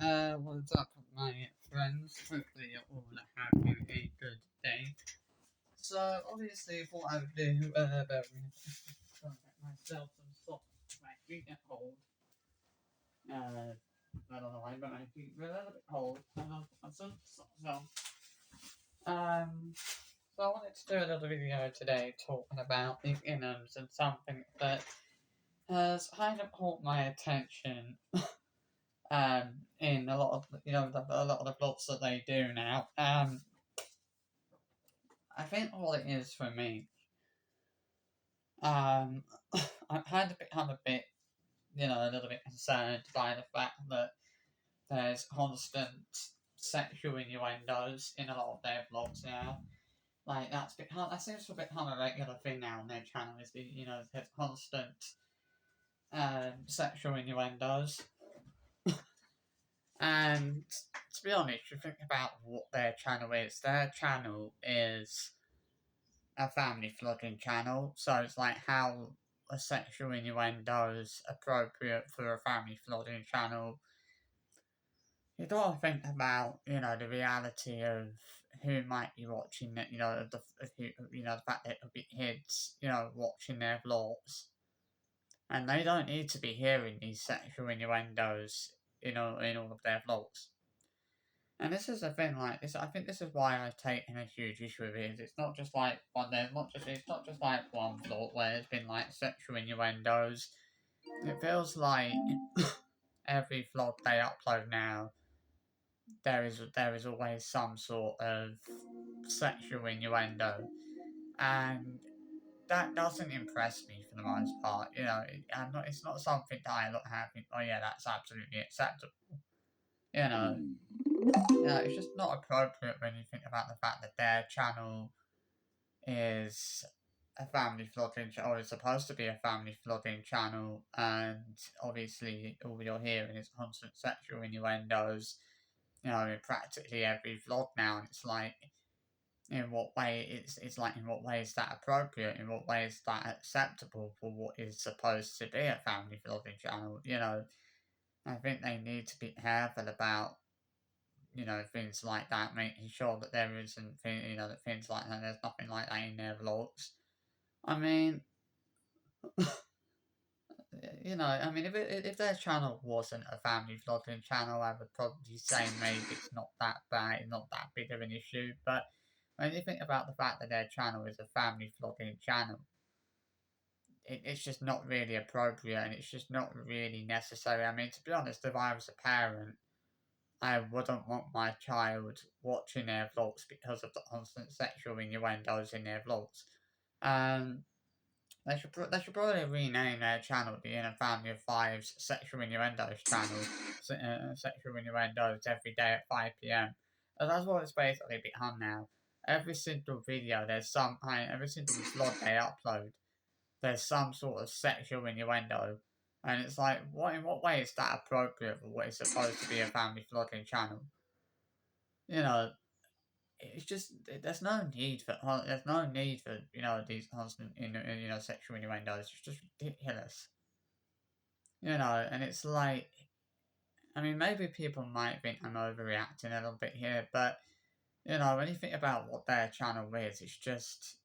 What's up, my friends? Hopefully you're all having a good day. So, obviously, what I would do, about me, try and get myself some socks. My feet get cold. I don't know why, but my feet are a little bit cold. And I'll put some socks on. So I wanted to do a little video today talking about the inghams and something that has kind of caught my attention in a lot of a lot of the vlogs that they do now. I think what it is for me, I've kind of become a bit, a little bit concerned by the fact that there's constant sexual innuendos in a lot of their vlogs now. Like that seems to have become a regular thing now on their channel. Is there's constant sexual innuendos. And to be honest, you think about what their channel is. Their channel is a family flogging channel, so it's like how a sexual innuendo is appropriate for a family flogging channel. You gotta think about, the reality of who might be watching it, the fact that it'll be kids, watching their vlogs. And they don't need to be hearing these sexual innuendos, in all of their vlogs. And this is the thing, like this. I think this is why I've taken a huge issue with it. It's not just like it's not just like one vlog where there's been like sexual innuendos. It feels like every vlog they upload now, there is always some sort of sexual innuendo, and that doesn't impress me for the most part. It's not something that I look at and think, oh yeah, that's absolutely acceptable. It's just not appropriate when you think about the fact that their channel is a family vlogging channel, or is supposed to be a family vlogging channel, and obviously all you're hearing is constant sexual innuendos, in practically every vlog now, and it's like, in what way in what way is that appropriate, in what way is that acceptable for what is supposed to be a family vlogging channel, I think they need to be careful about things like that, making sure that there isn't, that things like that, there's nothing like that in their vlogs. I mean, if their channel wasn't a family vlogging channel, I would probably say maybe it's not that bad, it's not that big of an issue, but when you think about the fact that their channel is a family vlogging channel, it's just not really appropriate, and it's just not really necessary. I mean, to be honest, if I was a parent, I wouldn't want my child watching their vlogs because of the constant sexual innuendos in their vlogs. They should probably rename their channel the In a Family of Five's Sexual Innuendos channel. Sexual innuendos every day at 5 p.m. And that's what it's basically become now. Every single video, every single vlog they upload, there's some sort of sexual innuendo. And it's like, in what way is that appropriate for what is supposed to be a family vlogging channel? It's just, there's no need for these constant sexual innuendos. It's just ridiculous. And it's like, I mean, maybe people might think I'm overreacting a little bit here, but when you think about what their channel is, it's just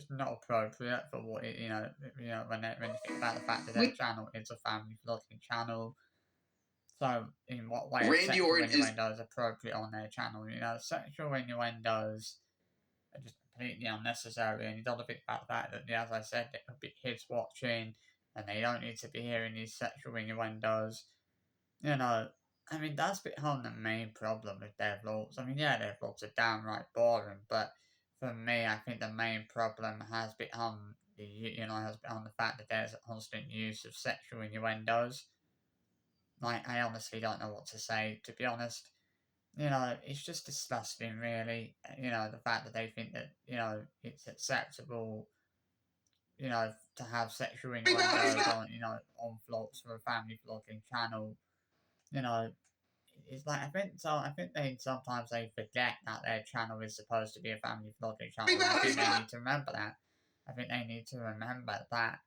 not appropriate for what it, when you think about the fact that their channel is a family vlogging channel. So, in what way is sexual innuendos appropriate on their channel? Sexual innuendos are just completely unnecessary, and you don't think about the fact that, as I said, there could be kids watching, and they don't need to be hearing these sexual innuendos. I mean, that's become the main problem with their vlogs. I mean, yeah, their vlogs are downright boring, but for me, I think the main problem has become the fact that there's a constant use of sexual innuendos. Like, I honestly don't know what to say, to be honest. It's just disgusting, really. The fact that they think that, it's acceptable, to have sexual innuendos on vlogs for a family vlogging channel. It's like, I think sometimes they forget that their channel is supposed to be a family vlogging channel. I think they need to remember that. I think they need to remember that,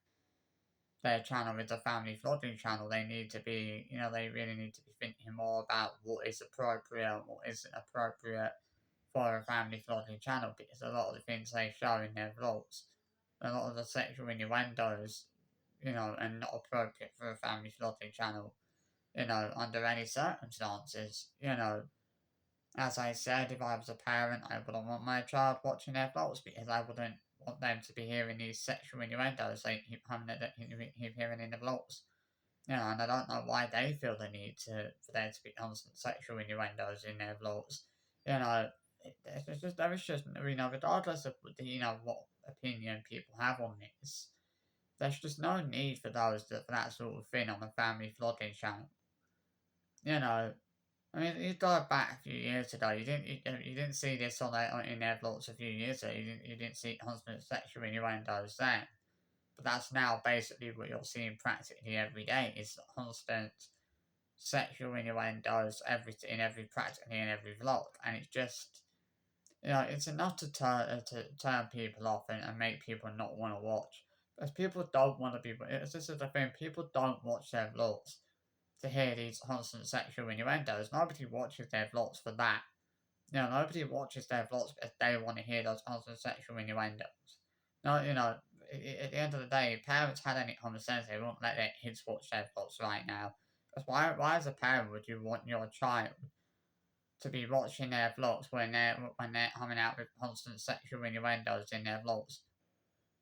their channel is a family vlogging channel, they need to be, they really need to be thinking more about what is appropriate, what isn't appropriate for a family vlogging channel, because a lot of the things they show in their vlogs, a lot of the sexual innuendos, are not appropriate for a family vlogging channel, under any circumstances, As I said, if I was a parent, I wouldn't want my child watching their vlogs because I wouldn't want them to be hearing these sexual innuendos they keep hearing in the vlogs. And I don't know why they feel the need for there to be constant sexual innuendos in their vlogs. You know, there is just, regardless of what opinion people have on this, there's just no need for for that sort of thing on a family vlogging channel. You know, I mean, you go back a few years ago. You didn't see this in their vlogs a few years ago. You didn't see constant sexual innuendos then. But that's now basically what you're seeing practically every day. Is constant sexual innuendos practically in every vlog, and it's just it's enough to turn people off and make people not want to watch. Because people don't want to be. This is the thing. People don't watch their vlogs to hear these constant sexual innuendos. Nobody watches their vlogs for that. Nobody watches their vlogs because they want to hear those constant sexual innuendos. No, at the end of the day, if parents had any common sense, they wouldn't let their kids watch their vlogs right now. Because why as a parent would you want your child to be watching their vlogs when they're coming out with constant sexual innuendos in their vlogs?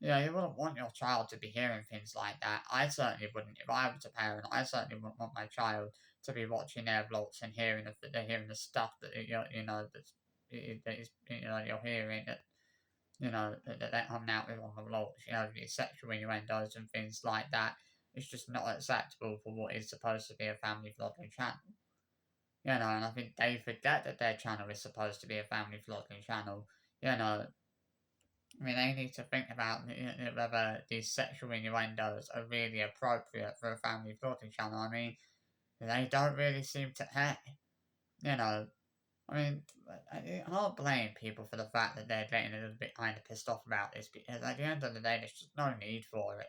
You wouldn't want your child to be hearing things like that. I certainly wouldn't. If I was a parent, I certainly wouldn't want my child to be watching their vlogs and hearing the stuff that that is you're hearing that they're coming out with on the vlogs. These sexual innuendos and things like that. It's just not acceptable for what is supposed to be a family vlogging channel. And I think they forget that their channel is supposed to be a family vlogging channel. I mean, they need to think about whether these sexual innuendos are really appropriate for a family vlogging channel. I mean, they don't really seem to care. I mean, I can't blame people for the fact that they're getting a little bit kind of pissed off about this, because at the end of the day, there's just no need for it.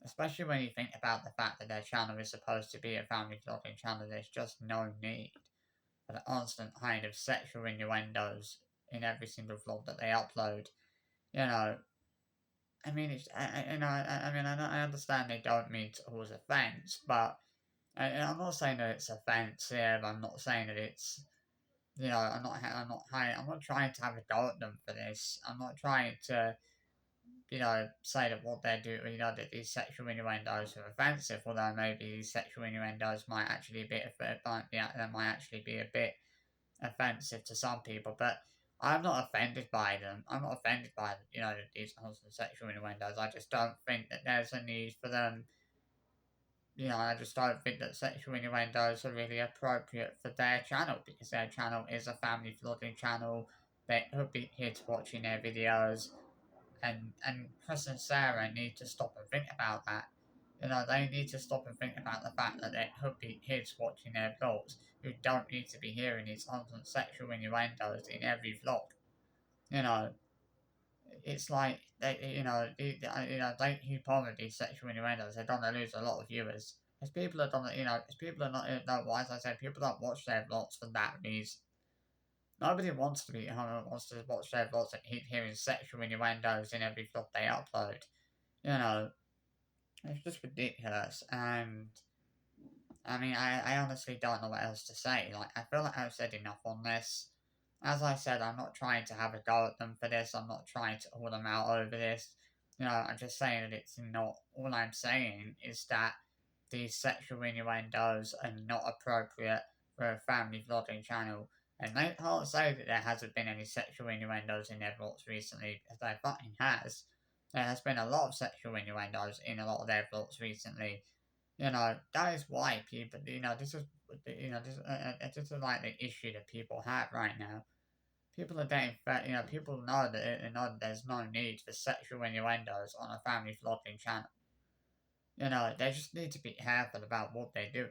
Especially when you think about the fact that their channel is supposed to be a family vlogging channel, there's just no need for the constant kind of sexual innuendos in every single vlog that they upload. I mean, I understand they don't mean to cause offence, but I'm not saying that it's offensive. I'm not saying that it's, I'm not trying to have a go at them for this. I'm not trying to, say that what they're doing, that these sexual innuendos are offensive. Although maybe these sexual innuendos might actually be a bit offensive to some people, but I'm not offended by them. I'm not offended by these constant sexual innuendos. I just don't think that there's a need for them. I just don't think that sexual innuendos are really appropriate for their channel, because their channel is a family vlogging channel. There could be kids watching their videos, and Chris and Sarah need to stop and think about that. They need to stop and think about the fact that there could be kids watching their vlogs who don't need to be hearing these constant sexual innuendos in every vlog. You know, it's like they keep on with these sexual innuendos. They're gonna lose a lot of viewers. Because people are gonna, because people are not, as I said, people don't watch their vlogs for that reason. Nobody wants to watch their vlogs and keep hearing sexual innuendos in every vlog they upload. It's just ridiculous, and I mean, I honestly don't know what else to say. Like, I feel like I've said enough on this. As I said, I'm not trying to have a go at them for this. I'm not trying to call them out over this. I'm just saying that it's not. All I'm saying is that these sexual innuendos are not appropriate for a family vlogging channel. And they can't say that there hasn't been any sexual innuendos in their vlogs recently, because there fucking has. There has been a lot of sexual innuendos in a lot of their vlogs recently. That is why people, this is like the issue that people have right now. People are getting fat, people know that there's no need for sexual innuendos on a family vlogging channel. They just need to be careful about what they do.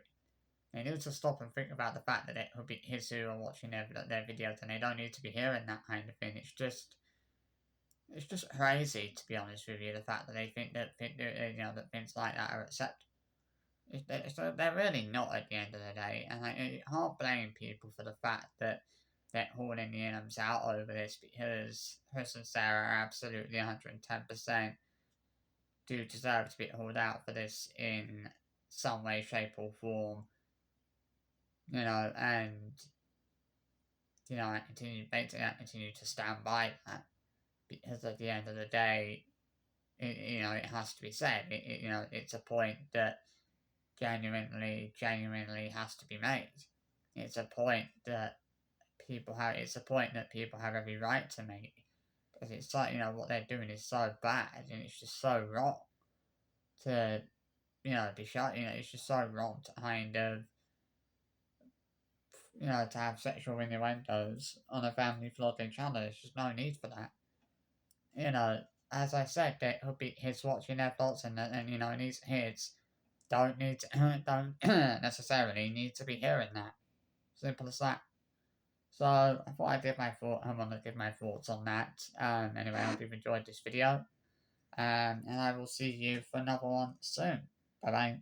They need to stop and think about the fact that it could be kids who are watching their videos, and they don't need to be hearing that kind of thing. It's just, It's just crazy, to be honest with you, the fact that they think that, that things like that are acceptable. They're really not at the end of the day, and I can't blame people for the fact that they're hauling the inghams out over this, because Chris and Sarah are absolutely 110% do deserve to be hauled out for this in some way, shape, or form, and I continue to stand by that, because at the end of the day, it has to be said. It's a point that genuinely has to be made. It's a point that people have. It's a point that people have every right to make, because it's like, what they're doing is so bad, and it's just so wrong to be shot. It's just so wrong to kind of to have sexual innuendos on a family vlogging channel. There's just no need for that. you know, as I said, there could be kids watching their thoughts, and these kids don't necessarily need to be hearing that. Simple as that. So I thought I'd give my I'm gonna give my thoughts on that. Anyway, I hope you've enjoyed this video. And I will see you for another one soon. Bye bye.